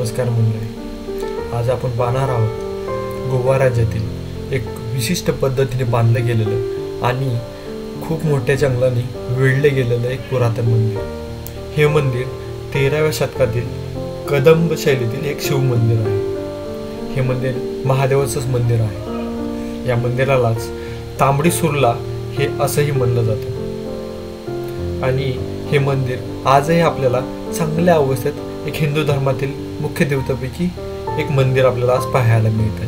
नमस्कार मंडळी, आज आपण पाहणार आहोत गोवा राज्यातील एक विशिष्ट पद्धतीने बांधलं गेलेलं आणि खूप मोठ्या जंगलाने वेढले गेलेलं एक पुरातन मंदिर। हे मंदिर 13व्या शतकातील कदंब शैलीतील एक शिव मंदिर आहे। हे मंदिर महादेवाचंच मंदिर आहे। या मंदिरालाच तांबडी सुर्ला हे असंही म्हणलं जातं आणि हे मंदिर आजही आपल्याला चांगल्या अवस्थेत एक हिंदू धर्मातील मुख्य देवतापैकी एक मंदिर आपल्याला आज पाहायला मिळतं।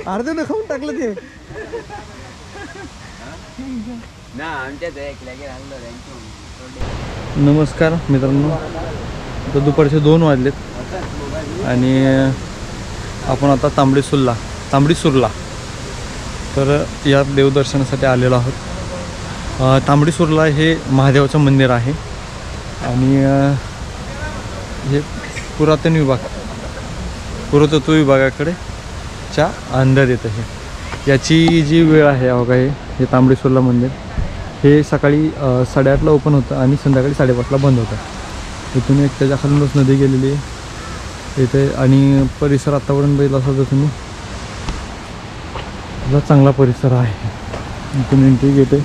अर्धे न खाऊन टाकलं ते नमस्कार मित्रांनो, आता दुपारचे 2 वाजलेत आणि आपण आता तांबडी सुर्ला तर या देवदर्शनासाठी आलेलो आहोत। तांबडी सुर्ला हे महादेवाचं मंदिर आहे आणि हे पुरातत्व विभागाकडे च्या अंदर येतं। याची जी वेळ आहे बघा, हे तांबडी सुर्ला मंदिर हे सकाळी 8:30ला ओपन होतं आणि संध्याकाळी 5:30ला बंद होतं। इथून एक त्याच्या खालूनच नदी गेलेली आहे इथे आणि परिसर आतापर्यंत बघितला असा तर तुम्ही चांगला परिसर आहे। इथून एंट्री गेट आहे।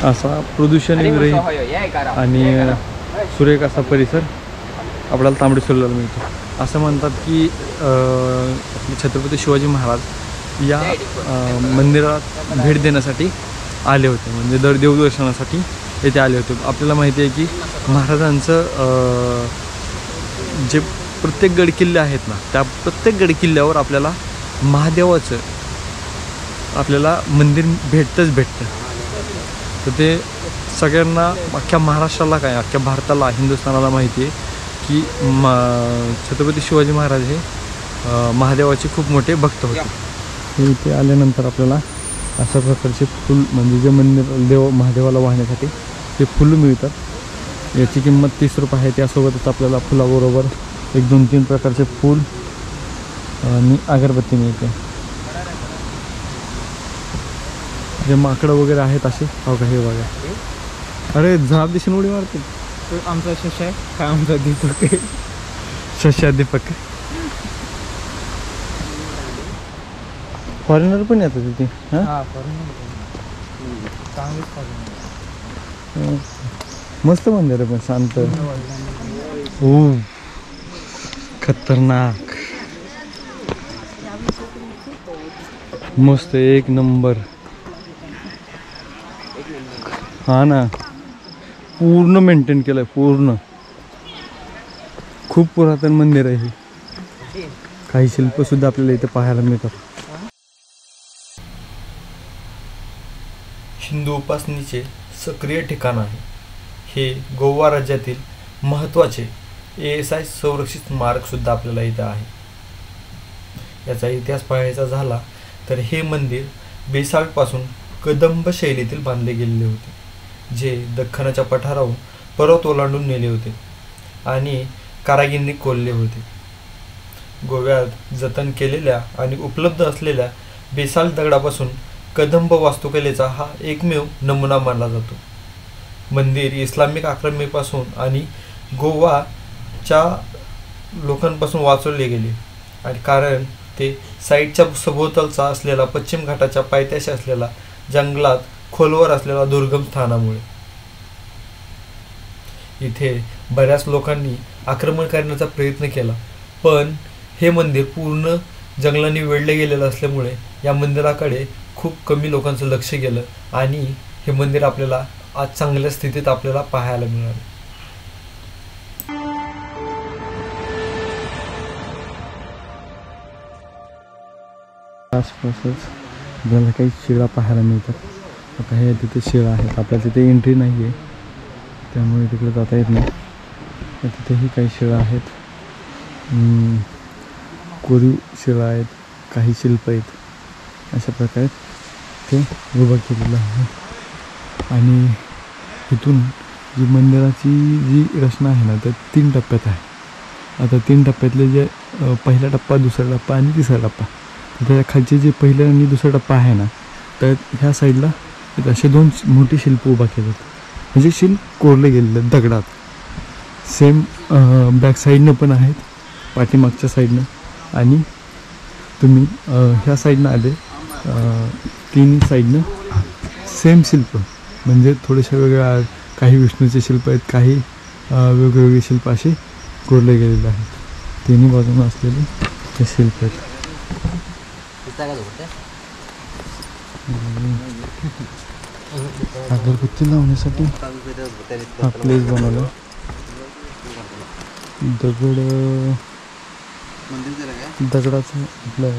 असा प्रदूषण विरहित आणि सुरेख असा परिसर आपल्याला तांबडी सुर्ल्याला मिळतो। असं म्हणतात की छत्रपती शिवाजी महाराज या मंदिरात भेट देण्यासाठी आले होते, म्हणजे देवदर्शनासाठी येथे आले होते। आपल्याला माहिती आहे की महाराजांचं जे प्रत्येक गडकिल्ले आहेत ना, त्या प्रत्येक गडकिल्ल्यावर आपल्याला महादेवाचं आपल्याला मंदिर भेटतं। तर ते सगळ्यांना, अख्ख्या महाराष्ट्राला काय अख्ख्या भारताला, हिंदुस्थानाला माहिती आहे की छत्रपती शिवाजी महाराज हे महादेवाचे खूप मोठे भक्त होते। इथे आल्यानंतर आपल्याला अशा प्रकारचे फूल, म्हणजे जे मंदिर महादेवाला वाहण्यासाठी ते फुलं मिळतात। याची किंमत 30 रुपये आहे। त्यासोबतच आपल्याला फुलाबरोबर 1-2-3 प्रकारचे फूल आणि अगरबत्ती मिळते। जे माकडं वगैरे आहेत असे हे बघा, अरे झाड दिसून उडी मारते। आमचा शश आहे, काय आमचा दीपक आहे, शशा दीपक। फॉरेनर पण येतात तिथे। हां, चांगलीच फॉरेनर, मस्त मंदिर आहे पण शांत। ओ खतरनाक, मस्त, एक नंबर। हा ना, पूर्ण मेंटेन केलंय, पूर्ण। खूप पुरातन मंदिर आहे हे। काही शिल्प सुद्धा आपल्याला इथे पाहायला मिळतात। हिंदू उपासनेचे सक्रिय ठिकाण आहे। हे गोवा राज्यातील महत्त्वाचे ASI संरक्षित स्मारक सुद्धा आपल्याला इथे आहे। याचा इतिहास पाहायचा झाला तर हे मंदिर बेसाळपासून कदंब शैलीतील बांधले गेलेले होते, जे दख्खनच्या पठारावरून पर्वत ओलांडून नेले होते आणि कारागिरांनी कोरले होते। गोव्यात जतन केलेल्या आणि उपलब्ध असलेल्या बेसाल्ट दगडापासून कदंब वास्तुकलेचा हा एकमेव नमुना मानला जातो। मंदिर इस्लामिक आक्रमणीपासून आणि गोवाच्या लोकांपासून वाचवले गेले आणि कारण ते साईडच्या सभोवतालचा असलेला पश्चिम घाटाच्या पायथ्याशी असलेला जंगलात खोलवर असलेला दुर्गम स्थानामुळे। इथे बऱ्याच लोकांनी आक्रमण करण्याचा प्रयत्न केला, पण हे मंदिर पूर्ण जंगलाने वेढले गेलेलं असल्यामुळे या मंदिराकडे खूप कमी लोकांचं लक्ष गेलं आणि हे मंदिर आपल्याला आज चांगल्या स्थितीत आपल्याला पाहायला मिळालं। आसपासच आपल्याला काही शिळा पाहायला मिळतात। आता हे तिथे शिळा आहेत, आपल्याला तिथे एंट्री नाही आहे त्यामुळे तिकडे जाता येत नाही। तिथेही काही शिळा आहेत, कोरीव शिळा आहेत, काही शिल्प आहेत। अशा प्रकारे ते उभं केलेलं आहे आणि इथून जी मंदिराची जी रचना आहे ना, तर 3 टप्प्यात आहे। आता 3 टप्प्यातले जे पहिला टप्पा, दुसरा टप्पा आणि तिसरा टप्पा. त्याच्या खालचे जे पहिला आणि दुसरा टप्पा आहे ना, तर ह्या साईडला असे 2 मोठी शिल्प उभा केले आहेत. म्हणजे शिल्प कोरले गेलेले आहेत दगडात. सेम बॅक साईडनं पण आहेत, पाठीमागच्या साईडनं. आणि तुम्ही ह्या साईडनं आले, तिन्ही साईडनं सेम शिल्प, म्हणजे थोडेसे वेगळ्या, काही विष्णूचे शिल्प आहेत, काही वेगवेगळे शिल्प असे कोरले गेलेले आहेत. तिन्ही बाजूने असलेले हे शिल्प आहेत. अगरबत्ती लावण्यासाठी हा प्लेस बनवला. दगडाचं आपलं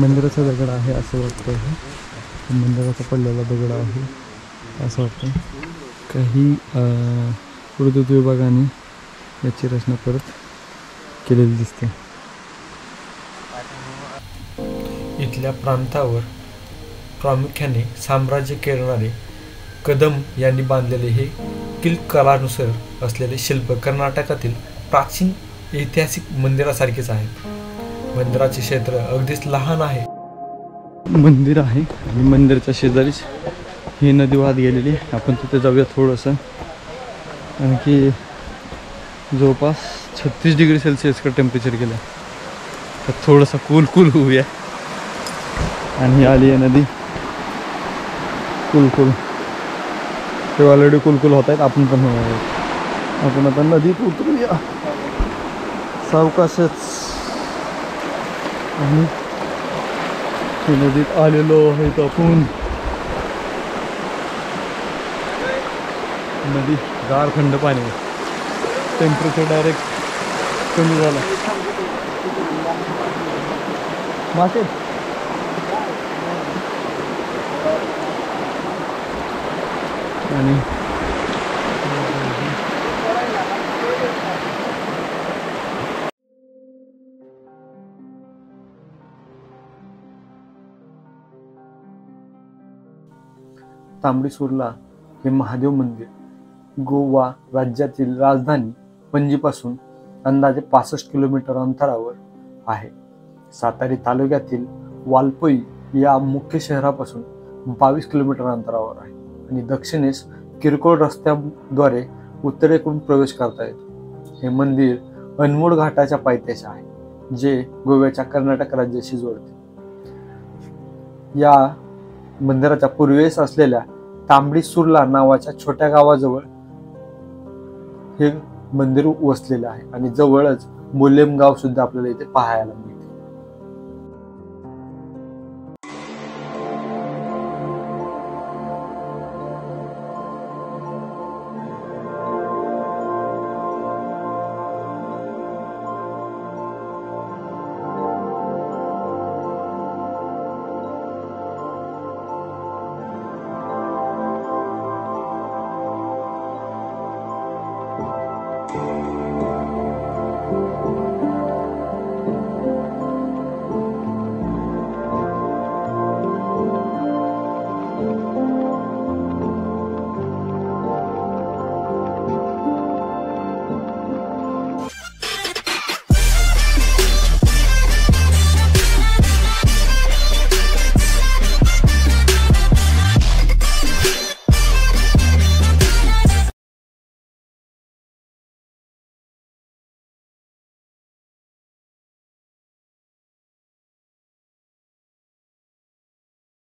मंदिराचा दगड आहे असं वाटतं. हे मंदिराचा पडलेला दगड आहे असं वाटतं. काही पुरातत्व विभागाने याची रचना परत केलेली दिसते. इथल्या प्रांतावर प्रामुख्याने साम्राज्य केरणारे कदम यांनी बांधलेले हे किल्कलानुसार असलेले शिल्प कर्नाटकातील प्राचीन ऐतिहासिक मंदिरासारखेच आहेत. मंदिराचे क्षेत्र अगदीच लहान आहे. मंदिर आहे आणि मंदिराच्या शेजारीच ही नदी वाहत गेलेली. आपण तिथे जाऊया थोडंसं. आणखी जवळपास 36 डिग्री सेल्सिअसकडे टेम्परेचर गेलं. तर थोडंसं कूल होऊया. आणि आली आहे नदी कुल. ते ऑलरेडी कुल होत आहेत, आपण पण होणार आहे. आपण आता नदीत उतरूया सावकाशच. आणि नदीत आलेलो आहेत आपण. नदी गार थंड पाणी, टेम्परेचर डायरेक्ट कमी झालं. मासे आणि तांबडीसुर्ला हे महादेव मंदिर गोवा राज्यातील राजधानी पणजीपासून अंदाजे 65 किलोमीटर अंतरावर आहे. सातारी तालुक्यातील वालपोई या मुख्य शहरापासून 22 किलोमीटर अंतरावर आहे. आणि दक्षिणेस किरकोळ रस्त्याद्वारे उत्तरेकडून प्रवेश करता येतो. हे मंदिर अनमोड घाटाच्या पायथ्याशी आहे, जे गोव्याच्या कर्नाटक राज्याशी जोडते. या मंदिराच्या पूर्वेस असलेल्या तांबडीसुर्ला नावाच्या छोट्या गावाजवळ हे मंदिर वसलेलं आहे. आणि जवळच मोलेम गाव सुद्धा आपल्याला इथे पाहायला मिळते.